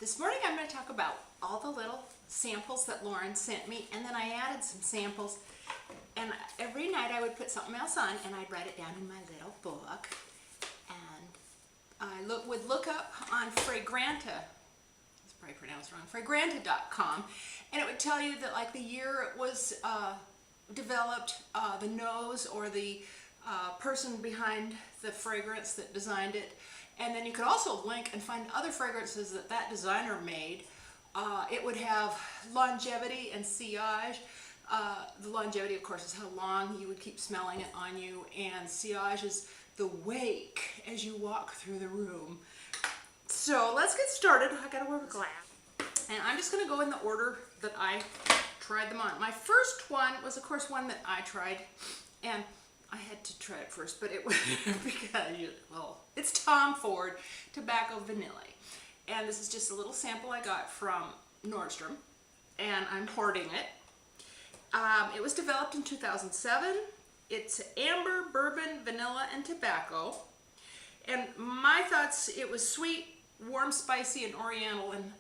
This morning I'm going to talk about all the little samples that Lauren sent me, and then I added some samples, and every night I would put something else on and I'd write it down in my little book, and I would look up on Fragranta, it's probably pronounced wrong, fragranta.com, and it would tell you that like the year it was developed, the nose or the person behind the fragrance that designed it. And then you could also link and find other fragrances that that designer made. It would have longevity and sillage. The longevity, of course, is how long you would keep smelling it on you, and sillage is the wake as you walk through the room. So let's get started. I gotta wear a glass. And I'm just gonna go in the order that I tried them on. My first one was, of course, one that I tried, and I had to try it first, but it was because, well, it's Tom Ford Tobacco Vanille. And this is just a little sample I got from Nordstrom, and I'm hoarding it. It was developed in 2007. It's amber, bourbon, vanilla, and tobacco. And my thoughts, it was sweet, warm, spicy, and oriental, and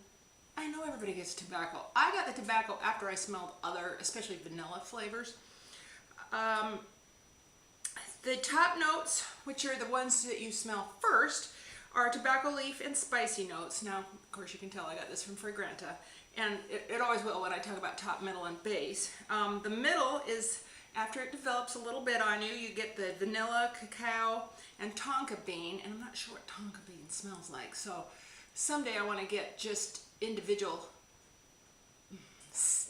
I know everybody gets tobacco. I got the tobacco after I smelled other, especially vanilla flavors. The top notes, which are the ones that you smell first, are tobacco leaf and spicy notes. Now, of course, you can tell I got this from Fragranta, and it always will when I talk about top, middle, and base. The middle is, after it develops a little bit on you, you get the vanilla, cacao, and tonka bean, and I'm not sure what tonka bean smells like, so someday I want to get just individual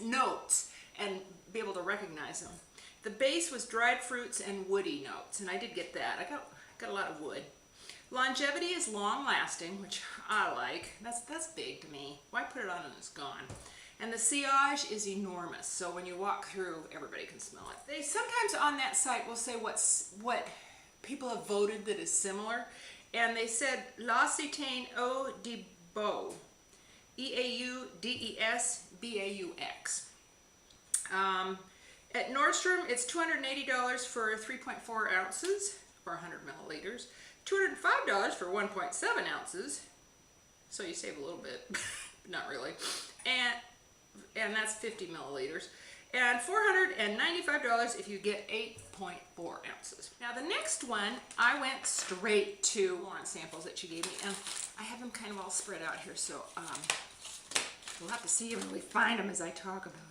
notes and be able to recognize them. The base was dried fruits and woody notes, and I did get that. I got a lot of wood. Longevity is long lasting, which I like. That's big to me. Why put it on and it's gone? And the sillage is enormous, so when you walk through, everybody can smell it. They sometimes on that site will say what people have voted that is similar, and they said La Citaine Eau de Beau, EAUDESBAUX. At Nordstrom, it's $280 for 3.4 ounces, or 100 milliliters, $205 for 1.7 ounces, so you save a little bit, not really, and that's 50 milliliters, and $495 if you get 8.4 ounces. Now the next one, I went straight to Lauren samples that she gave me, and I have them kind of all spread out here, so we'll have to see if we find them as I talk about them.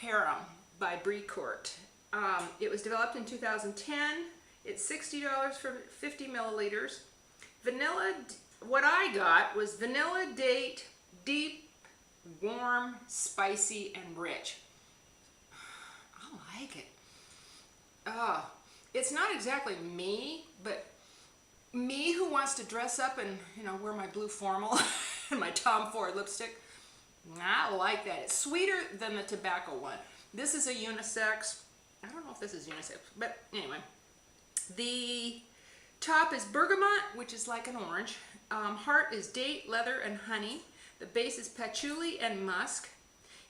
Haram by Brecourt. It was developed in 2010. It's $60 for 50 milliliters. Vanilla, what I got was vanilla date, deep, warm, spicy, and rich. I like it. It's not exactly me, but me who wants to dress up and, you know, wear my blue formal and my Tom Ford lipstick. I like that. It's sweeter than the tobacco one. This is a unisex. I don't know if this is unisex, but anyway. The top is bergamot, which is like an orange. Heart is date, leather, and honey. The base is patchouli and musk.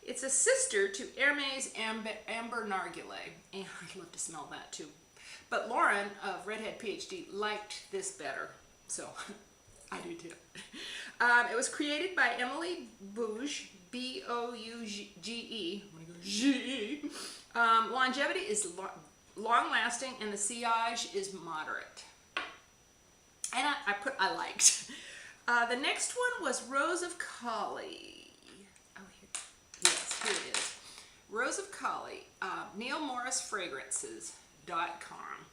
It's a sister to Hermes Amber Narguilé. And I'd love to smell that too. But Lauren of redheadphd liked this better, so I do too. It was created by Emily Bouge, B-O-U-G-E. I'm gonna go G-E. Longevity is long-lasting, and the sillage is moderate. And I liked. The next one was Rose of Caudalie. Oh, here. Yes, here it is. Rose of Caudalie. NeilMorrisFragrances.com.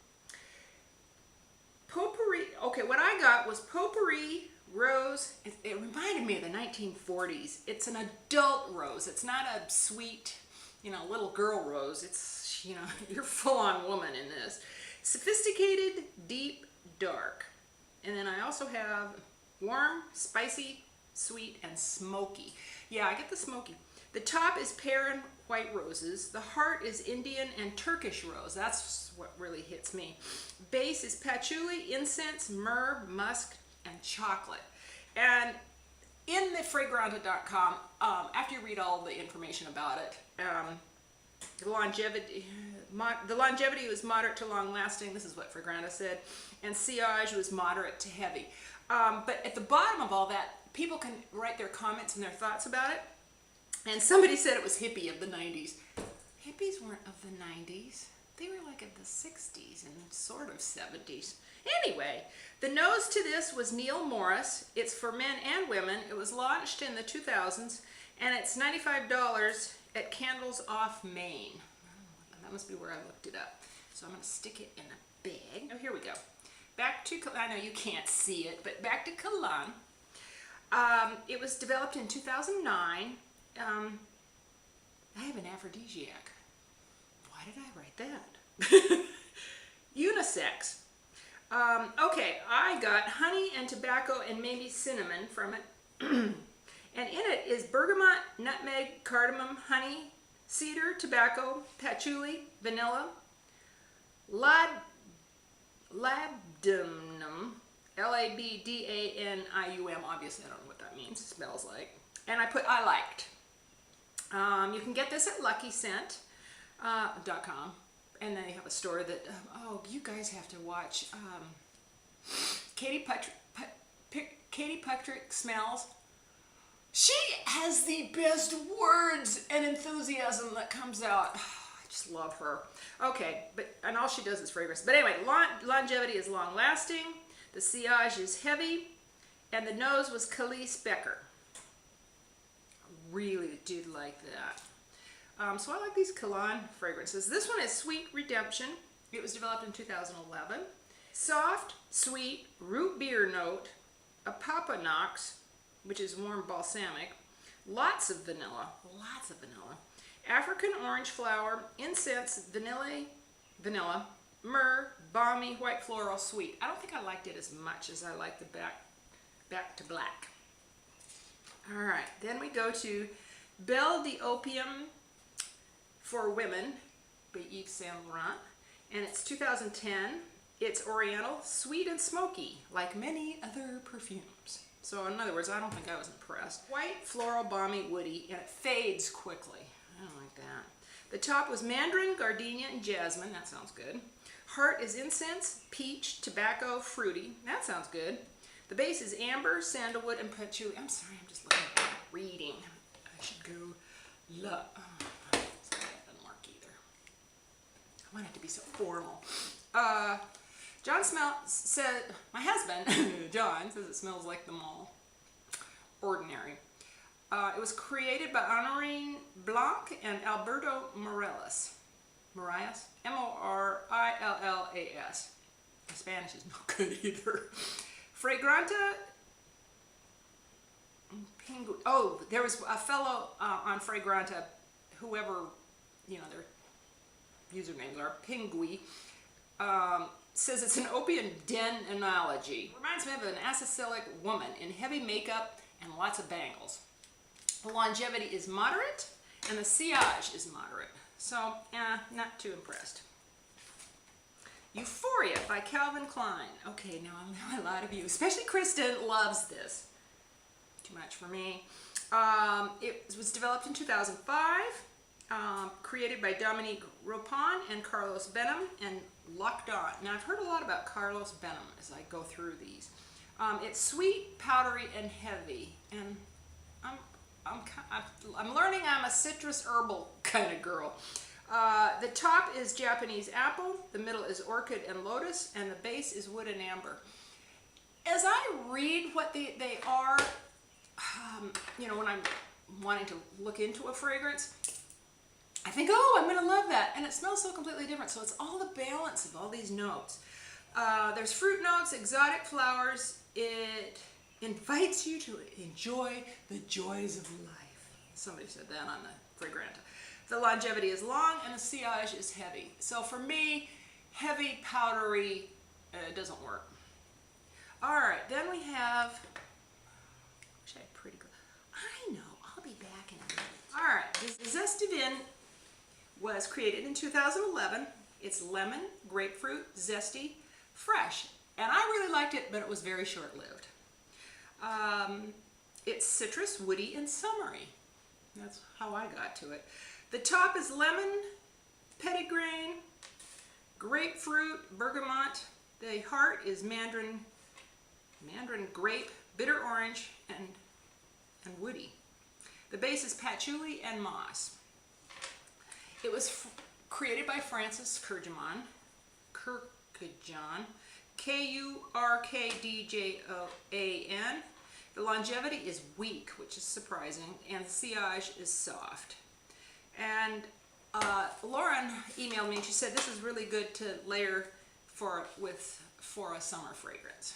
Potpourri. Okay, what I got was potpourri rose. It reminded me of the 1940s. It's an adult rose. It's not a sweet, you know, little girl rose. It's, you know, you're full-on woman in this. Sophisticated, deep, dark. And then I also have warm, spicy, sweet, and smoky. Yeah, I get the smoky. The top is pear and white roses. The heart is Indian and Turkish rose. That's what really hits me. Base is patchouli, incense, myrrh, musk, and chocolate. And in the fragranta.com, after you read all the information about it, the longevity, The longevity was moderate to long lasting. This is what Fragranta said. And sillage was moderate to heavy. But at the bottom of all that, people can write their comments and their thoughts about it. And somebody said it was hippie of the 90s. Hippies weren't of the 90s. They were like of the 60s and sort of 70s. Anyway, the nose to this was Neil Morris. It's for men and women. It was launched in the 2000s, and it's $95 at Candles Off Maine. That must be where I looked it up. So I'm going to stick it in a bag. Oh, here we go. Back to, I know you can't see it, but back to Cologne. It was developed in 2009. I have an aphrodisiac. Why did I write that? Unisex. Okay, I got honey and tobacco and maybe cinnamon from it. And in it is bergamot, nutmeg, cardamom, honey, cedar, tobacco, patchouli, vanilla, labdanum, Labdanium, obviously I don't know what that means, it smells like. And I put I liked. You can get this at luckyscent.com. And they have a store that, oh, you guys have to watch KatiePuckrickSmells. She has the best words and enthusiasm that comes out. I just love her. Okay, and all she does is fragrance. But anyway, longevity is long lasting. The sillage is heavy. And the nose was Khalees Becker. I really did like that. So I like these Cologne fragrances. This one is Sweet Redemption. It was developed in 2011. Soft, sweet, root beer note, a papanox, which is warm balsamic, lots of vanilla, African orange flower, incense, vanilla, myrrh, balmy, white floral, sweet. I don't think I liked it as much as I like the back to black. All right, then we go to Belle de Opium for Women by Yves Saint Laurent, and it's 2010. It's oriental, sweet and smoky, like many other perfumes. So in other words, I don't think I was impressed. White, floral, balmy, woody, and it fades quickly. I don't like that. The top was mandarin, gardenia, and jasmine. That sounds good. Heart is incense, peach, tobacco, fruity. That sounds good. The base is amber, sandalwood, and patchouli. I'm sorry, I'm just looking at reading. I should go I want it to be so formal. John said, my husband, John, says it smells like the mall. Ordinary. It was created by Honorine Blanc and Alberto Morillas. Morillas? M-O-R-I-L-L-A-S. My Spanish is not good either. Fragranta Pingu. Oh, there was a fellow on Fragranta, whoever, you know, their usernames are, Pingui, says it's an opium den analogy. Reminds me of an acyclic woman in heavy makeup and lots of bangles. The longevity is moderate and the sillage is moderate. So, not too impressed. Euphoria by Calvin Klein. Okay, now I know a lot of you, especially Kristen, loves this. Too much for me. It was developed in 2005. Created by Dominique Ropon and Carlos Benham and locked on. Now I've heard a lot about Carlos Benham as I go through these. It's sweet, powdery, and heavy, and I'm learning I'm a citrus herbal kind of girl. The top is Japanese apple, the middle is orchid and lotus, and the base is wood and amber. As I read what they are, you know, when I'm wanting to look into a fragrance, I think, oh, I'm going to love that. And it smells so completely different. So it's all the balance of all these notes. There's fruit notes, exotic flowers. It invites you to enjoy the joys of life. Somebody said that on the Fragranta. The longevity is long and the sillage is heavy. So for me, heavy, powdery, doesn't work. All right, then we have, wish I had pretty good. I know, I'll be back in a minute. All right, this Zeste Vigne was created in 2011. It's lemon, grapefruit, zesty, fresh. And I really liked it, but it was very short-lived. It's citrus, woody, and summery. That's how I got to it. The top is lemon, petitgrain, grapefruit, bergamot. The heart is mandarin grape, bitter orange, and woody. The base is patchouli and moss. It was created by Francis Kurkdjian, Kurkdjian. The longevity is weak, which is surprising, and the sillage is soft. And Lauren emailed me and she said this is really good to layer for a summer fragrance.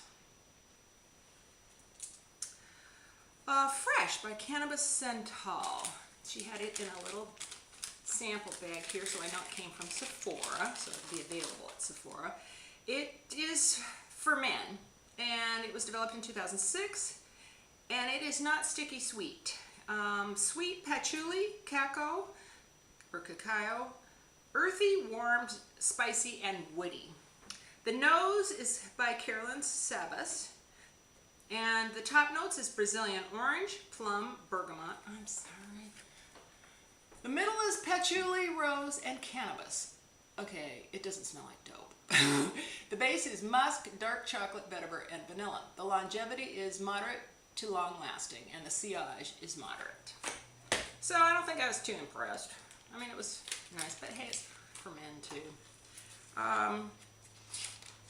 Fresh by Cannabis Santal. She had it in a little sample bag here, so I know it came from Sephora, so it'll be available at Sephora. It is for men, and it was developed in 2006, and it is not sticky sweet. Sweet patchouli, cacao, earthy, warmed, spicy, and woody. The nose is by Carolyn Sabas, and the top notes is Brazilian orange, plum, bergamot. I'm sorry. The middle is patchouli, rose, and cannabis. Okay, it doesn't smell like dope. The base is musk, dark chocolate, vetiver, and vanilla. The longevity is moderate to long lasting, and the sillage is moderate. So I don't think I was too impressed. I mean, it was nice, but hey, it's for men too.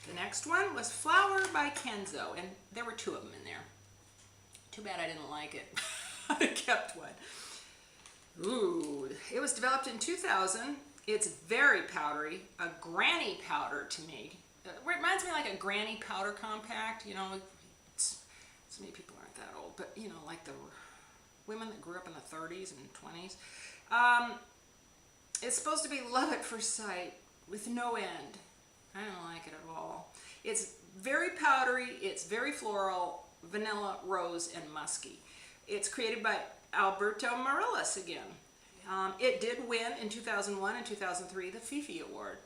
The next one was Flower by Kenzo, and there were 2 of them in there. Too bad I didn't like it. I kept one. Ooh, it was developed in 2000. It's very powdery, a granny powder to me. It reminds me like a granny powder compact. You know, so many people aren't that old, but you know, like the women that grew up in the 30s and 20s. It's supposed to be love at first sight with no end. I don't like it at all. It's very powdery, it's very floral, vanilla, rose, and musky. It's created by Alberto Morillas again. It did win in 2001 and 2003 the Fifi Award.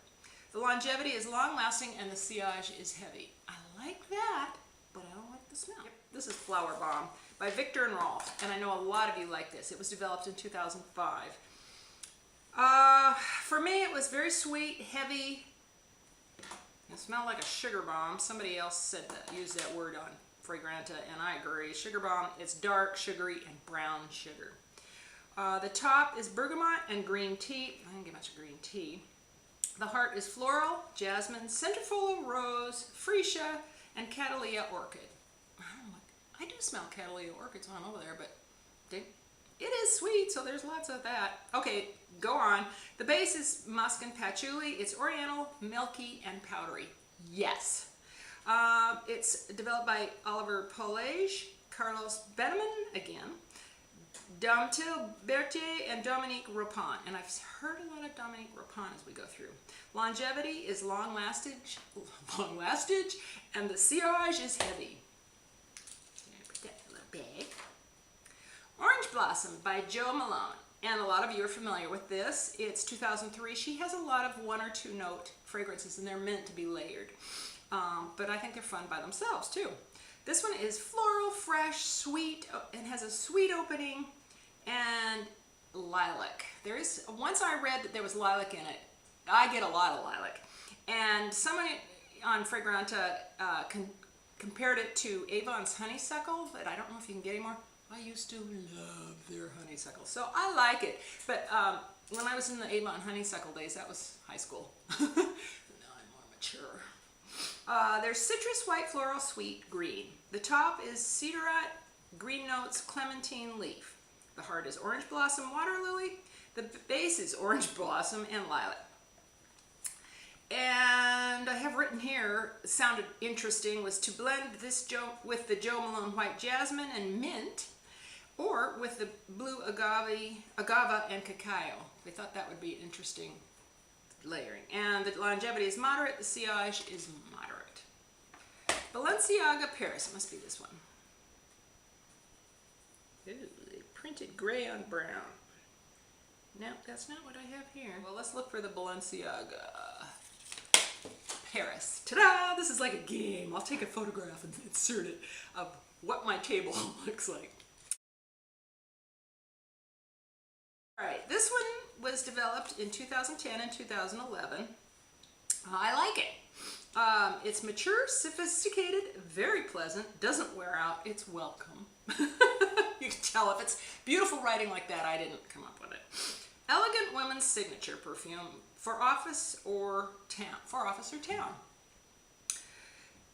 The longevity is long-lasting and the sillage is heavy. I like that, but I don't like the smell. Yep. This is Flowerbomb by Viktor and Rolf, and I know a lot of you like this. It was developed in 2005. For me, it was very sweet, heavy. It smelled like a sugar bomb. Somebody else said that, used that word on Fragranta, and I agree. Sugar bomb, it's dark, sugary, and brown sugar. The top is bergamot and green tea. I didn't get much green tea. The heart is floral, jasmine, centrifolia rose, freesia, and Caudalie orchid. I do smell Caudalie orchids when I'm over there, but it is sweet, so there's lots of that. Okay, go on. The base is musk and patchouli. It's oriental, milky, and powdery. Yes. It's developed by Oliver Polage, Carlos Beneman again, Domtil Berthier, and Dominique Rapon. And I've heard a lot of Dominique Rapon as we go through. Longevity is long lastage, and the sillage is heavy. Put that in the bag. Orange Blossom by Jo Malone, and a lot of you are familiar with this. It's 2003. She has a lot of 1 or 2 note fragrances, and they're meant to be layered, but I think they're fun by themselves too. This one is floral, fresh, sweet, and has a sweet opening, and lilac. Once I read that there was lilac in it. I get a lot of lilac, and someone on Fragranta compared it to Avon's honeysuckle, but I don't know if you can get anymore. I used to love their honeysuckle, so I like it. But when I was in the Avon honeysuckle days, that was high school. Now I'm more mature. There's citrus, white, floral, sweet, green. The top is cedarite, green notes, clementine leaf. The heart is orange blossom, water lily. The base is orange blossom and lilac. And I have written here, it sounded interesting, was to blend this with the Jo Malone white jasmine and mint, or with the blue agave and cacao. They thought that would be interesting layering. And the longevity is moderate, the sillage is moderate. Balenciaga Paris, it must be this one. Ooh, they printed gray on brown. No, that's not what I have here. Well, let's look for the Balenciaga Paris. Ta-da! This is like a game. I'll take a photograph and insert it of what my table looks like. Alright, this one was developed in 2010 and 2011. I like it. It's mature, sophisticated, very pleasant, doesn't wear out, it's welcome. You can tell if it's beautiful writing like that, I didn't come up with it. Elegant women's signature perfume for office or town.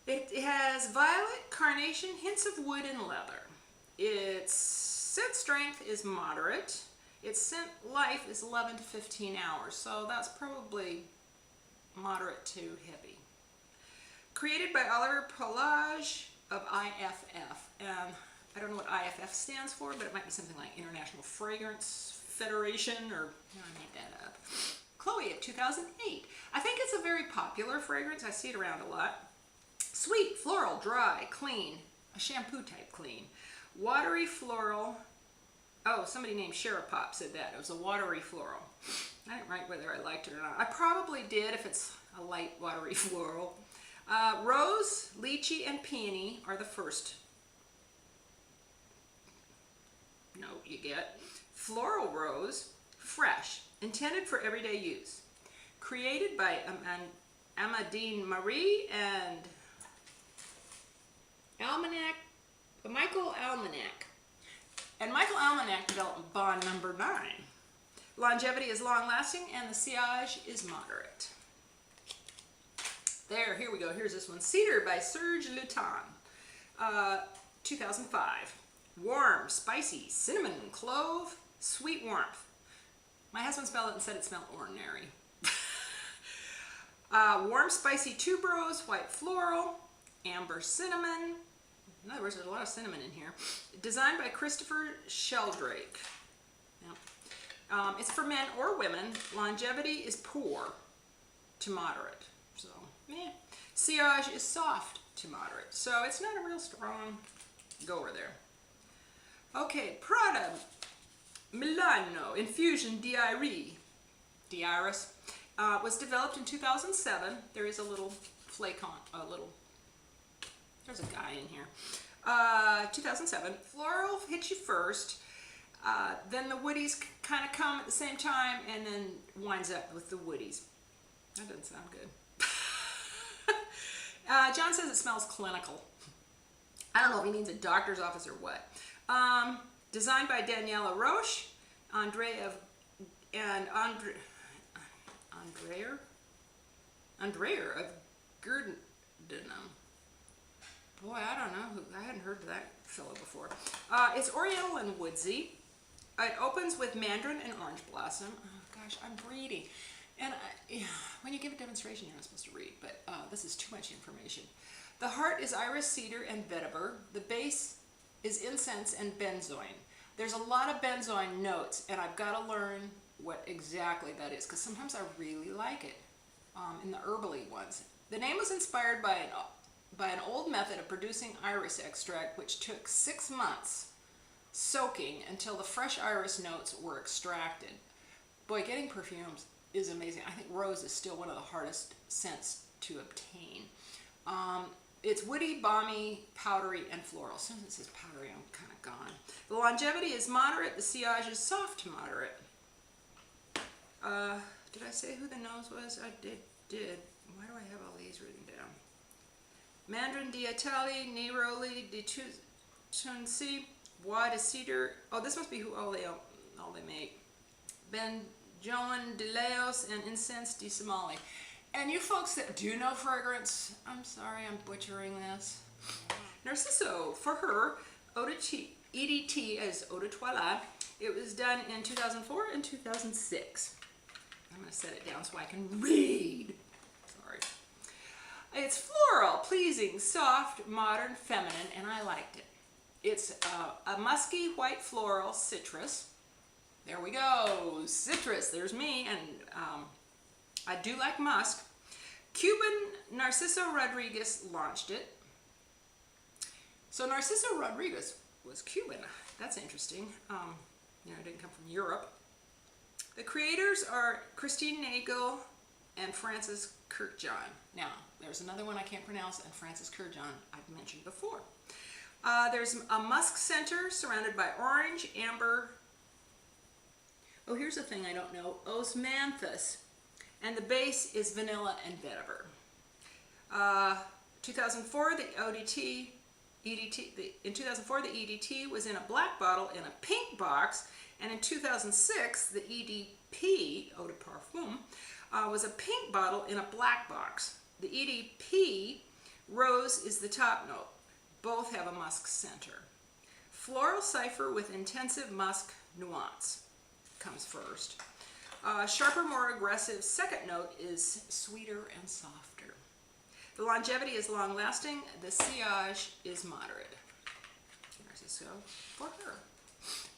It has violet, carnation, hints of wood and leather. Its scent strength is moderate. Its scent life is 11 to 15 hours, so that's probably moderate to heavy. Created by Oliver Pelage of IFF, and I don't know what IFF stands for, but it might be something like International Fragrance Federation, or no, I made that up. Chloe of 2008. I think it's a very popular fragrance. I see it around a lot. Sweet, floral, dry, clean, a shampoo type clean. Watery floral. Oh, somebody named Sherapop said that. It was a watery floral. I didn't write whether I liked it or not. I probably did if it's a light watery floral. Rose, lychee, and peony are the first note you get. Floral rose, fresh, intended for everyday use. Created by Amadine Marie and Michael Almanac. And Michael Almanac developed Bond number 9. Longevity is long-lasting and the sillage is moderate. There, here we go. Here's this one. Cedre by Serge Lutens, 2005. Warm, spicy, cinnamon, clove, sweet warmth. My husband smelled it and said it smelled ordinary. Warm, spicy tuberose, white floral, amber cinnamon. In other words, there's a lot of cinnamon in here. Designed by Christopher Sheldrake. Yep. It's for men or women. Longevity is poor to moderate. So, meh. Sillage is soft to moderate. So it's not a real strong goer there. Okay, Prada Milano Infusion d'Iris was developed in 2007. There is a little flacon, there's a guy in here. 2007. Floral hits you first, then the woodies kind of come at the same time, and then winds up with the woodies. That doesn't sound good. John says it smells clinical. I don't know if he means a doctor's office or what. Designed by Daniela Roche, Andrea of Gurdenum. Boy, I don't know. I hadn't heard of that fellow before. It's oriental and woodsy. It opens with mandarin and orange blossom. Oh gosh, I'm reading. And when you give a demonstration, you're not supposed to read, but this is too much information. The heart is iris, cedar, and vetiver. The base is incense and benzoin. There's a lot of benzoin notes, and I've got to learn what exactly that is, because sometimes I really like it in the herbally ones. The name was inspired by an old method of producing iris extract, which took 6 months soaking until the fresh iris notes were extracted. Boy, getting perfumes is amazing. I think rose is still one of the hardest scents to obtain. It's woody, balmy, powdery, and floral. As soon as it says powdery, I'm kind of gone. The longevity is moderate. The sillage is soft to moderate. Did I say who the nose was? I did. Why do I have all these written down? Mandarin d'Italie, Neroli di Tunsi, Bois de Cedre. Oh, this must be who all they make. Benjoin de Laos and Incense de Somali. And you folks that do know fragrance, I'm sorry I'm butchering this. Narciso, for her, EDT as Eau de Toilette. It was done in 2004 and 2006. I'm going to set it down so I can read. Sorry. It's floral, pleasing, soft, modern, feminine, and I liked it. It's a musky white floral citrus. There we go, citrus, there's me, and I do like musk. Cuban Narciso Rodriguez launched it. So Narciso Rodriguez was Cuban. That's interesting. You know, it didn't come from Europe. The creators are Kristingehm and Francis Kurkdjian. Now, there's another one I can't pronounce, and Francis Kurkdjian I've mentioned before. There's a musk center surrounded by orange, amber. Oh, here's a thing I don't know. Osmanthus. And the base is vanilla and vetiver. 2004, the in 2004, the EDT was in a black bottle in a pink box, and in 2006, the EDP, Eau de Parfum, was a pink bottle in a black box. The EDP, rose is the top note. Both have a musk center. Floral cipher with intensive musk nuance comes first. Sharper, more aggressive second note is sweeter and softer. The longevity is long-lasting. The sillage is moderate. Narciso for her.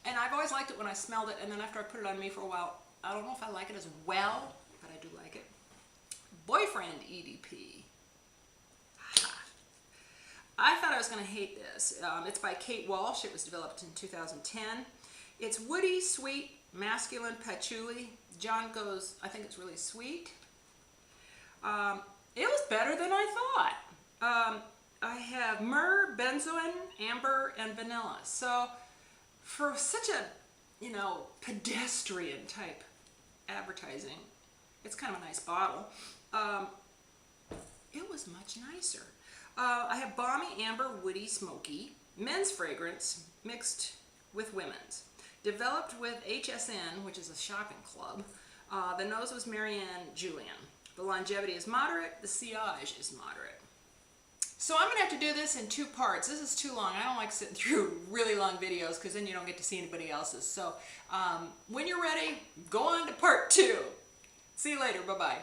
And I've always liked it when I smelled it, and then after I put it on me for a while, I don't know if I like it as well, but I do like it. Boyfriend EDP. I thought I was going to hate this. It's by Kate Walsh. It was developed in 2010. It's woody, sweet, masculine patchouli. John goes, I think it's really sweet. It was better than I thought. I have myrrh, benzoin, amber, and vanilla. So for such a, pedestrian type advertising, it's kind of a nice bottle. It was much nicer. I have balmy, amber, woody, smoky, men's fragrance mixed with women's. Developed with HSN, which is a shopping club. The nose was Marianne Julian. The longevity is moderate. The sillage is moderate. So I'm going to have to do this in 2 parts. This is too long. I don't like sitting through really long videos because then you don't get to see anybody else's. So when you're ready, go on to part 2. See you later. Bye-bye.